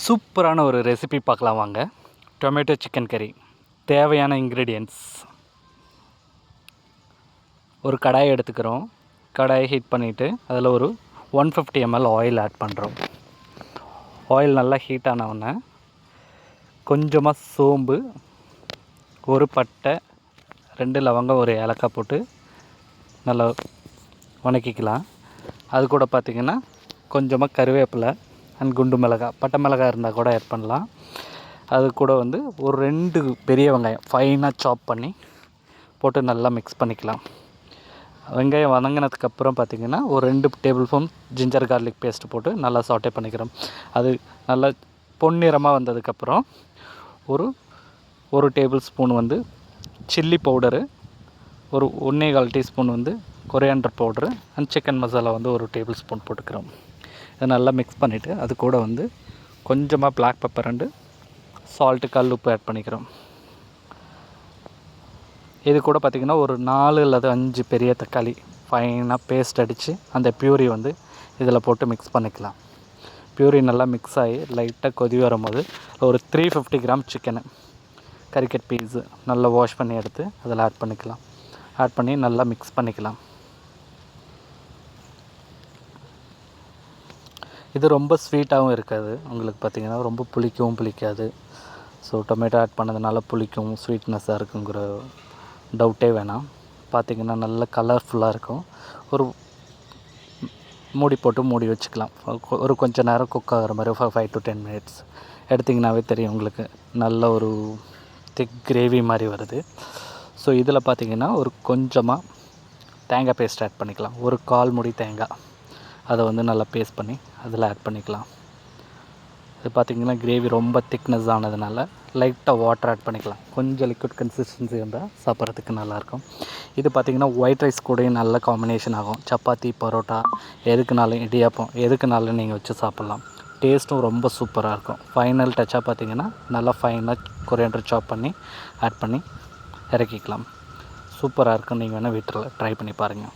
சூப்பரான ஒரு ரெசிபி பார்க்கலாம் வாங்க. டொமேட்டோ சிக்கன் கறி. தேவையான இன்க்ரீடியன்ட்ஸ், ஒரு கடாயை எடுத்துக்கிறோம். கடாயை ஹீட் பண்ணிவிட்டு அதில் ஒரு 150 ml ஆயில் ஆட் பண்ணுறோம். ஆயில் நல்லா ஹீட் ஆனவுடனே கொஞ்சமாக சோம்பு, ஒரு பட்டை, 2 லவங்கம், ஒரு ஏலக்காய் போட்டு நல்லா வணக்கிக்கலாம். அது கூட பார்த்திங்கன்னா கொஞ்சமாக கருவேப்பிலை அண்ட் குண்டு மிளகாய், பட்டை மிளகாய் இருந்தால் கூட ஆட் பண்ணலாம். அது கூட வந்து ஒரு 2 பெரிய வெங்காயம் ஃபைனாக சாப் பண்ணி போட்டு நல்லா மிக்ஸ் பண்ணிக்கலாம். வெங்காயம் வதங்கினதுக்கப்புறம் பார்த்திங்கன்னா ஒரு 2 table spoon ginger garlic paste போட்டு நல்லா சாட்டே பண்ணிக்கிறோம். அது நல்லா பொன்னிறமாக வந்ததுக்கப்புறம் ஒரு டேபிள் ஸ்பூன் வந்து சில்லி பவுடரு, ஒரு 1.25 டீஸ்பூன் வந்து coriander powder and chicken masala வந்து ஒரு டேபிள் ஸ்பூன் போட்டுக்கிறோம். இதை நல்லா மிக்ஸ் பண்ணிவிட்டு அது கூட வந்து கொஞ்சமாக பிளாக் பெப்பர் அண்டு சால்ட்டு, கல் உப்பு ஆட் பண்ணிக்கிறோம். இது கூட பார்த்திங்கன்னா ஒரு 4 அல்லது 5 பெரிய தக்காளி ஃபைனாக பேஸ்ட் அடித்து அந்த பியூரி வந்து இதில் போட்டு மிக்ஸ் பண்ணிக்கலாம். பியூரி நல்லா மிக்ஸ் ஆகி லைட்டாக கொதி வரும்போது ஒரு 350 கிராம் சிக்கனு கறிக்கட் பீஸு நல்லா வாஷ் பண்ணி எடுத்து அதில் ஆட் பண்ணிக்கலாம். ஆட் பண்ணி நல்லா மிக்ஸ் பண்ணிக்கலாம். இது ரொம்ப ஸ்வீட்டாகவும் இருக்காது, உங்களுக்கு பார்த்திங்கன்னா ரொம்ப புளிக்கவும் புளிக்காது. ஸோ டொமேட்டோ ஆட் பண்ணதுனால புளிக்கும், ஸ்வீட்னஸாக இருக்குங்கிற டவுட்டே வேணாம். பார்த்திங்கன்னா நல்ல கலர்ஃபுல்லாக இருக்கும். ஒரு மூடி போட்டு மூடி வச்சுக்கலாம். ஒரு கொஞ்சம் நேரம் குக் ஆகிற மாதிரி 5 to 10 minutes எடுத்திங்கனாவே தெரியும் உங்களுக்கு. நல்ல ஒரு திக் கிரேவி மாதிரி வருது. ஸோ இதில் பார்த்திங்கன்னா ஒரு கொஞ்சமாக தேங்காய் பேஸ்ட் ஆட் பண்ணிக்கலாம். ஒரு 1/4 மூடி தேங்காய், அதை வந்து நல்லா பேஸ்ட் பண்ணி அதில் ஆட் பண்ணிக்கலாம். இது பார்த்திங்கன்னா கிரேவி ரொம்ப திக்னஸ் ஆனதுனால லைட்டாக வாட்டர் ஆட் பண்ணிக்கலாம். கொஞ்சம் லிக்விட் கன்சிஸ்டன்சி இருந்தால் சாப்பிட்றதுக்கு நல்லாயிருக்கும். இது பார்த்திங்கன்னா ஒயிட் ரைஸ் கூடயும் நல்ல காம்பினேஷன் ஆகும். சப்பாத்தி, பரோட்டா, எதுக்குனாலும், இடியாப்பம் எதுக்குனாலும் நீங்கள் வச்சு சாப்பிட்லாம். டேஸ்ட்டும் ரொம்ப சூப்பராக இருக்கும். ஃபைனல் டச்சாக பார்த்திங்கன்னா நல்லா ஃபைனாக கொரியாண்டர் சாப் பண்ணி ஆட் பண்ணி இறக்கிக்கலாம். சூப்பராக இருக்கும். நீங்கள் வேணால் வீட்டில் ட்ரை பண்ணி பாருங்கள்.